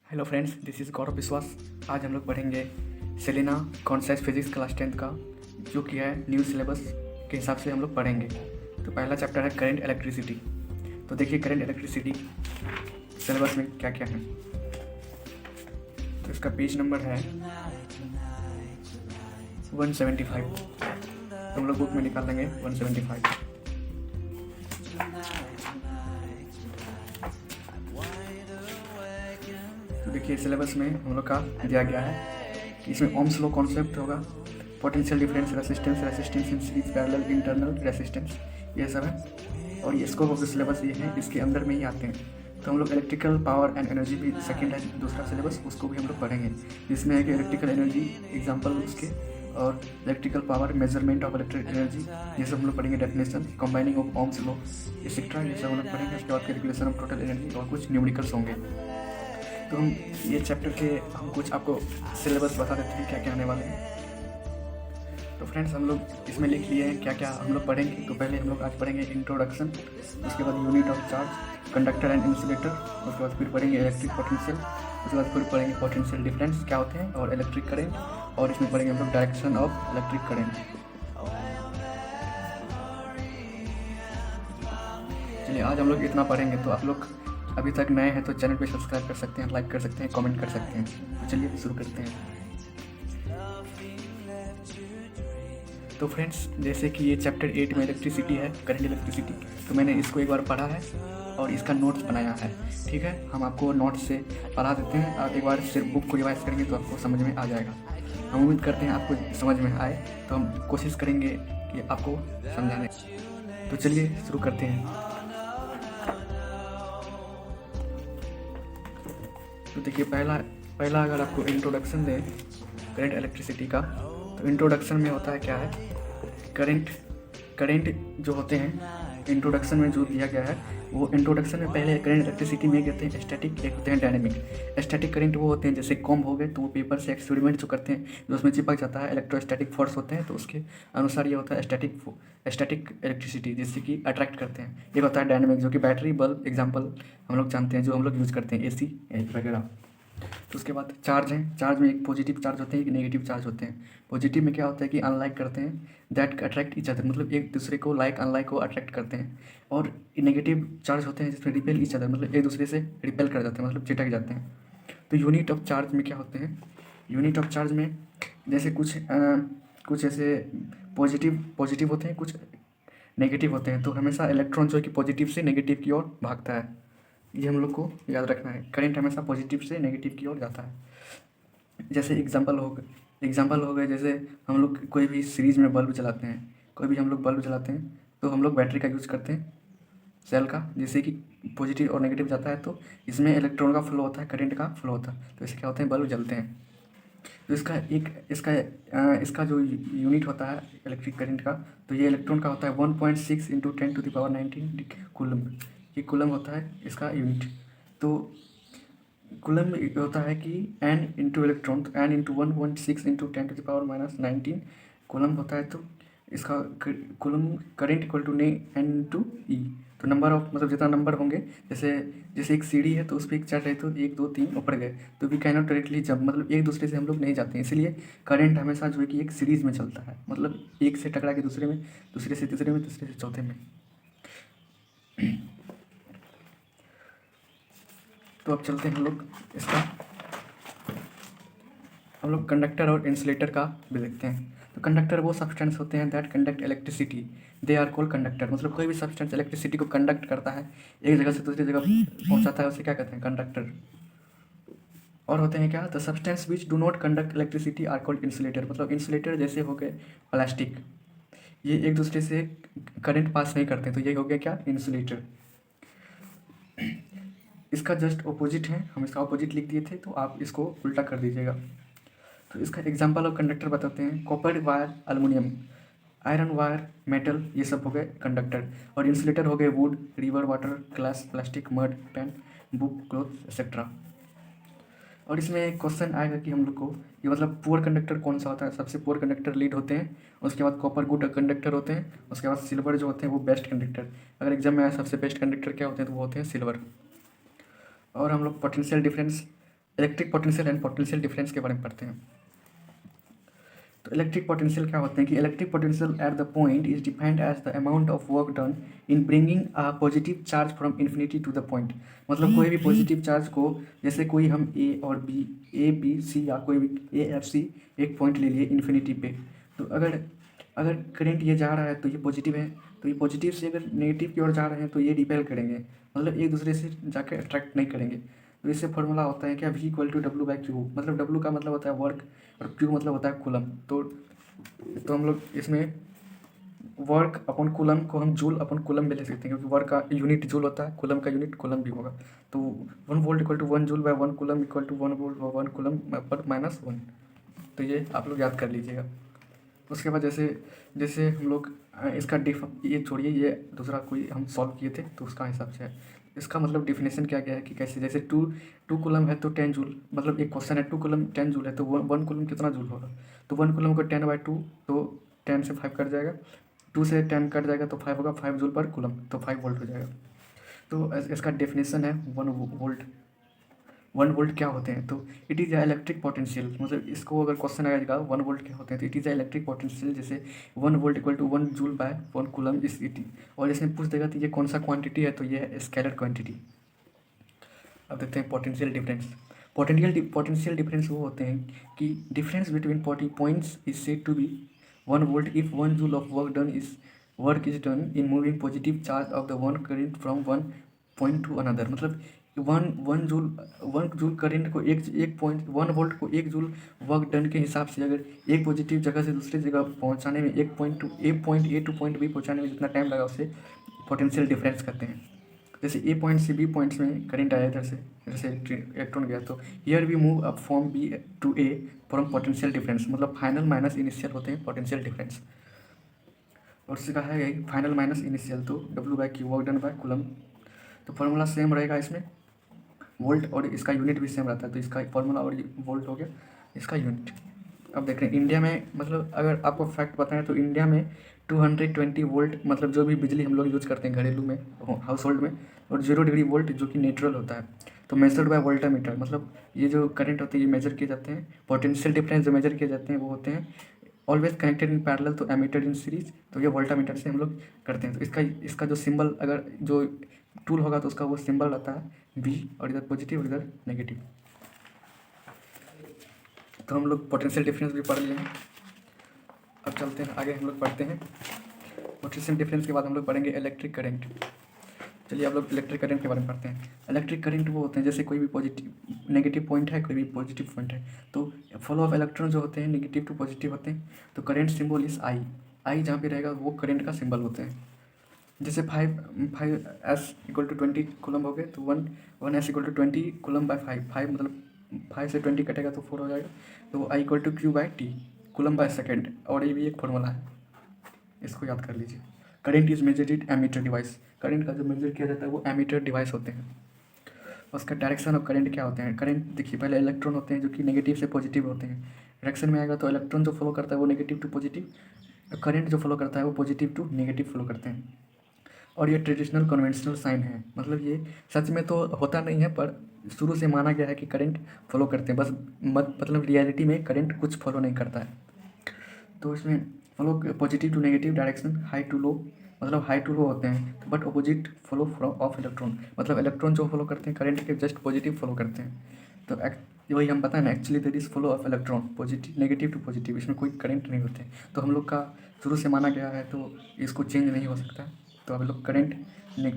Hello friends, this is गौरव विश्वास। आज हम लोग पढ़ेंगे Selina concept physics class 10th का, जो कि है न्यू सिलेबस के हिसाब से हम लोग पढ़ेंगे। तो पहला चैप्टर है करंट इलेक्ट्रिसिटी। तो देखिए करंट इलेक्ट्रिसिटी सिलेबस में क्या क्या है। तो इसका पेज नंबर है 175। तो हम लोग बुक में निकाल लेंगे 175। तो देखिए सिलेबस में हम लोग का दिया गया है कि इसमें ओम्स लॉ कॉन्सेप्ट होगा, potential difference, resistance in series parallel, internal resistance, ये सब है। और ये स्कोप ऑफ द सिलेबस ये है, इसके अंदर में ही आते हैं। तो हम लोग इलेक्ट्रिकल पावर एंड एनर्जी भी सेकंड है दूसरा सिलेबस, उसको भी हम लोग पढ़ेंगे, जिसमें है कि इलेक्ट्रिकल एनर्जी एग्जांपल उसके, और electrical power measurement of electric energy, ये सब हम लोग पढ़ेंगे, definition, combining of Ohm's law etcetera, ये सब हम लोग पढ़ेंगे। उसके बाद कैलकुलेशन ऑफ टोटल एनर्जी और कुछ न्यूमेरिकल्स होंगे। तो हम ये चैप्टर के हम कुछ आपको सिलेबस बता देते हैं क्या क्या आने वाले हैं। तो फ्रेंड्स हम लोग इसमें लिख लिए हैं क्या क्या हम लोग पढ़ेंगे। तो पहले हम लोग आज पढ़ेंगे इंट्रोडक्शन, उसके बाद unit of charge, conductor and insulator, उसके बाद फिर पढ़ेंगे इलेक्ट्रिक पोटेंशियल, उसके बाद फिर पढ़ेंगे पोटेंशियल डिफरेंस क्या होते हैं, और इलेक्ट्रिक करंट, और इसमें पढ़ेंगे हम लोग डायरेक्शन ऑफ इलेक्ट्रिक करंट। चलिए आज हम लोग इतना पढ़ेंगे। तो आप लोग अभी तक नए हैं तो चैनल पे सब्सक्राइब कर सकते हैं, लाइक कर सकते हैं, कमेंट कर सकते हैं। तो चलिए शुरू करते हैं। तो फ्रेंड्स जैसे कि ये चैप्टर 8 में इलेक्ट्रिसिटी है, करंट इलेक्ट्रिसिटी, तो मैंने इसको एक बार पढ़ा है और इसका नोट्स बनाया है। ठीक है, हम आपको नोट्स से पढ़ा देते हैं, आप एक बार सिर्फ बुक को रिवाइज करेंगे तो आपको समझ में आ जाएगा। हम उम्मीद करते हैं आपको समझ में आए, तो हम कोशिश करेंगे कि आपको समझाने। तो चलिए शुरू करते हैं। तो देखिए पहला अगर आपको इंट्रोडक्शन दें करंट इलेक्ट्रिसिटी का, तो इंट्रोडक्शन में होता है क्या है, करंट जो होते हैं इंट्रोडक्शन में जो दिया गया है, वो इंट्रोडक्शन में पहले करंट इलेक्ट्रिसिटी में कहते हैं स्टैटिक, एक होते हैं डायनेमिक। स्टैटिक करंट वो होते हैं जैसे कॉम्ब हो गए, तो वो पेपर से एक्सपेरिमेंट जो करते हैं जो उसमें चिपक जाता है, इलेक्ट्रोस्टैटिक फोर्स होते हैं, तो उसके अनुसार ये होता है स्टैटिक इलेक्ट्रिसिटी, जिससे कि अट्रैक्ट करते हैं। एक होता है डायनेमिक, जो कि बैटरी, बल्ब एग्जाम्पल हम लोग जानते हैं, जो हम लोग यूज़ करते हैं, AC वगैरह। तो उसके बाद चार्ज है, चार्ज में एक पॉजिटिव चार्ज होते हैं, एक नेगेटिव चार्ज होते हैं। पॉजिटिव में क्या होता है कि अनलाइक करते हैं, दैट अट्रैक्ट ईच अदर, मतलब एक दूसरे को लाइक अनलाइक को अट्रैक्ट करते हैं। और नेगेटिव चार्ज होते हैं जिसमें रिपेल ईच अदर, मतलब एक दूसरे से रिपेल कर जाते हैं, मतलब चिटक जाते हैं। तो यूनिट ऑफ चार्ज में क्या होते हैं, यूनिट ऑफ चार्ज में जैसे कुछ ऐसे पॉजिटिव होते हैं, कुछ नेगेटिव होते हैं। तो हमेशा इलेक्ट्रॉन जो है कि पॉजिटिव से नेगेटिव की ओर भागता है, ये हम लोग को याद रखना है। करंट हमेशा पॉजिटिव से नेगेटिव की ओर जाता है। जैसे एग्जांपल हो गए, जैसे हम लोग कोई भी सीरीज में बल्ब जलाते हैं, कोई भी हम लोग बल्ब जलाते हैं, तो हम लोग बैटरी का यूज़ करते हैं, सेल का, जिससे कि पॉजिटिव और नेगेटिव जाता है, तो इसमें इलेक्ट्रॉन का फ्लो होता है, करंट का फ्लो होता है, तो इससे क्या होते हैं, बल्ब जलते हैं। तो इसका जो यूनिट होता है इलेक्ट्रिक करंट का, तो ये इलेक्ट्रॉन का होता है 1.6 इंटू 10⁻19 कूलम। ये कूलम होता है इसका यूनिट। तो कूलम होता है कि n इंटू इलेक्ट्रॉन, तो n इंटू 1.6 इंटू 10⁻19 कूलम होता है। तो इसका coulomb current equal to N into E. तो नंबर ऑफ, मतलब जितना नंबर होंगे, जैसे एक सीढ़ी है तो उस पर एक चढ़ रहे तो 1 2 3 ऊपर गए, तो we can not directly jump, मतलब एक दूसरे से हम लोग नहीं जाते हैं। इसलिए करंट हमेशा जो है कि एक सीरीज में चलता है, मतलब एक से टकरा के दूसरे में, दूसरे से तीसरे में, तीसरे से चौथे में। तो अब चलते हैं हम लोग कंडक्टर और इंसुलेटर का भी देखते हैं। तो कंडक्टर वो सब्सटेंस होते हैं that conduct electricity, they are called conductor. मतलब कोई भी सब्सटेंस इलेक्ट्रिसिटी को कंडक्ट करता है, एक जगह से दूसरी जगह पहुंचाता है, उसे क्या कहते हैं, कंडक्टर। और होते हैं क्या, the substance which do not conduct electricity are called insulator. मतलब इंसुलेटर जैसे हो गए प्लास्टिक, ये एक दूसरे से करंट पास नहीं करते, तो ये हो गया क्या, इंसुलेटर। इसका जस्ट ऑपोजिट है, हम इसका ऑपोजिट लिख दिए थे, तो आप इसको उल्टा कर दीजिएगा। तो इसका एग्जांपल ऑफ कंडक्टर बताते हैं, copper wire aluminium, iron wire metal, ये सब हो गए कंडक्टर। और इंसुलेटर हो गए wood, river water, glass, plastic, mud, pen, book, cloth etcetera. और इसमें एक क्वेश्चन आएगा कि हम लोग को ये, मतलब पुअर कंडक्टर कौन सा होता है। सबसे पुअर कंडक्टर लीड होते हैं, उसके बाद कॉपर गुड कंडक्टर होते हैं, उसके बाद सिल्वर जो होते हैं वो बेस्ट कंडक्टर। अगर एग्जाम में आया सबसे बेस्ट कंडक्टर क्या होते हैं, तो वो होते हैं सिल्वर। और हम लोग potential difference electric potential and potential difference के बारे में पढ़ते हैं। तो इलेक्ट्रिक पोटेंशियल क्या होते हैं कि electric potential at the point is defined as the amount of work done in bringing a positive charge from infinity to the point. मतलब कोई भी पॉजिटिव चार्ज को, जैसे कोई हम ए और बी, ए बी सी या कोई भी ए एफ सी एक पॉइंट ले लिए इन्फिनिटी पे, तो अगर अगर करंट ये जा रहा है तो ये पॉजिटिव है, तो ये पॉजिटिव से अगर नेगेटिव की ओर जा रहे हैं तो ये रिपेल करेंगे, मतलब एक दूसरे से जाकर अट्रैक्ट नहीं करेंगे। तो इससे फॉर्मूला होता है क्या, V = W/Q। मतलब W का मतलब होता है वर्क और Q मतलब होता है कूलम। तो हम लोग इसमें वर्क अपन कूलम को हम जूल अपन कूलम में ले सकते हैं, क्योंकि वर्क का यूनिट जूल होता है, कूलम का यूनिट कूलम भी होगा। तो 1 volt = 1 joule by 1 coulomb = 1 volt 1 coulomb पर -1। तो ये आप लोग याद कर लीजिएगा। उसके बाद जैसे जैसे हम लोग इसका ये छोड़िए, ये दूसरा कोई हम सॉल्व किए थे तो उसका हिसाब से है। इसका मतलब डिफिनेशन क्या गया है कि कैसे, जैसे टू कूलम है तो 10 जूल, मतलब एक क्वेश्चन है 2 कूलम 10 जूल है तो 1 कूलम कितना जूल होगा। तो 1 कूलम को 10/2, तो 10 से 5 कट जाएगा, 2 से 10 कट जाएगा तो 5 होगा, 5 जूल पर कूलम, तो 5 वोल्ट हो जाएगा। तो इसका डेफिनेशन है 1 वोल्ट। 1 वोल्ट क्या होते हैं, तो it is a electric potential. मतलब इसको अगर क्वेश्चन आएगा 1 वोल्ट क्या होते हैं, तो it is a electric potential, जैसे 1 वोल्ट = 1 जूल बाय 1 कूलम इस इट। और इसमें पूछ देगा तो ये कौन सा क्वांटिटी है, तो ये है स्केलर क्वांटिटी। अब देखते हैं पोटेंशियल डिफरेंस। पोटेंशियल डिफरेंस वो होते हैं कि difference between points is said to be 1 volt if 1 joule of work is done in moving positive charge of the one current from 1 point to another. मतलब 1 joule current को एक point 1 volt को 1 joule work done के हिसाब से अगर एक positive जगह से दूसरी जगह पहुंचाने में एक point A to point B पहुंचाने में जितना टाइम लगा उसे पोटेंशियल डिफरेंस कहते हैं। जैसे ए पॉइंट से बी पॉइंट्स में करंट आया इधर से इलेक्ट्रॉन गया, तो here we move up from B to A from potential difference. मतलब फाइनल माइनस इनिशियल होते हैं पोटेंशियल डिफरेंस। और उससे कहा है फाइनल माइनस इनिशियल, तो W/Q work done by coulomb. तो फॉर्मूला सेम रहेगा इसमें, वोल्ट और इसका यूनिट भी सेम रहता है। तो इसका फॉर्मूला और वोल्ट हो गया, इसका यूनिट। अब देख रहे हैं इंडिया में, मतलब अगर आपको फैक्ट बताएं तो इंडिया में 220 वोल्ट, मतलब जो भी बिजली हम लोग यूज करते हैं घरेलू में, हाउस होल्ड में, और 0 डिग्री वोल्ट जो कि न्यूट्रल होता है। तो मेजर्ड बाय वोल्टामीटर, मतलब ये जो करंट होते हैं ये मेजर किए जाते हैं। पोटेंशियल डिफरेंस जो मेजर किए जाते हैं वो होते हैं ऑलवेज कनेक्टेड इन पैरेलल, तो एमीटेड इन सीरीज, तो ये वोल्टामीटर से हम लोग करते हैं। तो इसका जो सिंबल, अगर जो टूल होगा तो उसका वो सिंबल रहता है V, और इधर पॉजिटिव और इधर नेगेटिव। तो हम लोग पोटेंशियल डिफरेंस भी पढ़ लिए हैं। अब चलते हैं आगे, हम लोग पढ़ते हैं पोटेंशियल डिफरेंस के बाद हम लोग पढ़ेंगे इलेक्ट्रिक करंट। चलिए आप लोग इलेक्ट्रिक करंट के बारे में पढ़ते हैं। इलेक्ट्रिक करंट वो होते हैं जैसे कोई भी पॉजिटिव नेगेटिव पॉइंट है, कोई भी पॉजिटिव पॉइंट है, तो फ्लो ऑफ इलेक्ट्रॉन जो होते हैं नेगेटिव टू पॉजिटिव होते हैं। तो करंट सिंबल इज आई जहाँ पे रहेगा वो करंट का सिंबल होते हैं। जैसे 5S = 20 कूलम हो गए, तो 1S = 20 कूलम बाय 5 मतलब 5 से 20 कटेगा तो 4 हो जाएगा। तो I = Q/T coulomb by second. और ये भी एक फॉर्मूला है, इसको याद कर लीजिए। Current is measured in ammeter device. Current का जो मेजर किया जाता है वो एमीटर डिवाइस होते हैं। उसका डायरेक्शन ऑफ करंट क्या होते हैं, करंट देखिए पहले इलेक्ट्रॉन होते हैं जो कि नेगेटिव से पॉजिटिव होते हैं। डायरेक्शन में आएगा तो इलेक्ट्रॉन जो फ्लो करता है वो नेगेटिव टू पॉजिटिव, करंट जो फ्लो करता है वो पॉजिटिव टू नेगेटिव फ्लो करते हैं। और ये ट्रेडिशनल कन्वेंशनल साइन है, मतलब ये सच में तो होता नहीं है पर शुरू से माना गया है कि करंट फॉलो करते हैं, बस मतलब रियलिटी में करंट कुछ फॉलो नहीं करता है। तो इसमें follow positive to negative direction, high to low, मतलब हाई टू लो होते हैं, but opposite follow from of electron, मतलब इलेक्ट्रॉन जो फॉलो करते हैं करंट के जस्ट पॉजिटिव फॉलो करते हैं। तो वही हम बताएं ना, actually that is follow of electron, positive negative to positive, इसमें कोई करंट नहीं होते। तो हम लोग का शुरू से माना गया है तो इसको चेंज नहीं हो सकता, तो हम लोग करंट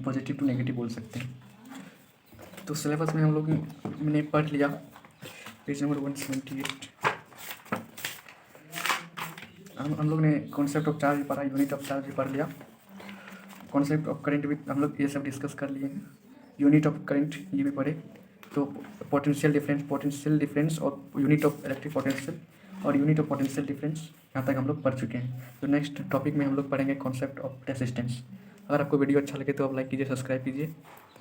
पॉजिटिव टू नेगेटिव बोल सकते हैं। तो सिलेबस में हम लोग मैंने पढ़ लिया पेज नंबर 178। हम लोग ने कॉन्सेप्ट ऑफ चार्ज भी पढ़ा, यूनिट ऑफ चार्ज भी पढ़ लिया, कॉन्सेप्ट ऑफ करंट भी हम लोग ये सब डिस्कस कर लिए हैं, यूनिट ऑफ करंट ये भी पढ़े। तो पोटेंशियल डिफरेंस और यूनिट ऑफ इलेक्ट्रिक पोटेंशियल और यूनिट ऑफ पोटेंशियल डिफरेंस यहाँ तक हम लोग पढ़ चुके हैं। तो नेक्स्ट टॉपिक में हम लोग पढ़ेंगे कॉन्सेप्ट ऑफ रेजिस्टेंस। अगर आपको वीडियो अच्छा लगे तो आप लाइक कीजिए, सब्सक्राइब कीजिए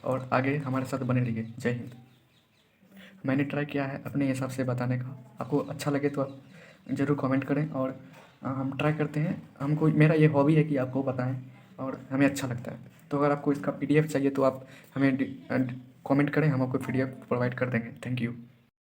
और आगे हमारे साथ बने रहिए। जय हिंद। मैंने ट्राई किया है अपने हिसाब से बताने का, आपको अच्छा लगे तो आप ज़रूर कमेंट करें। और हम ट्राई करते हैं, हमको मेरा ये हॉबी है कि आपको बताएं और हमें अच्छा लगता है। तो अगर आपको इसका PDF चाहिए तो आप हमें कमेंट करें, हम आपको PDF प्रोवाइड कर देंगे। Thank you.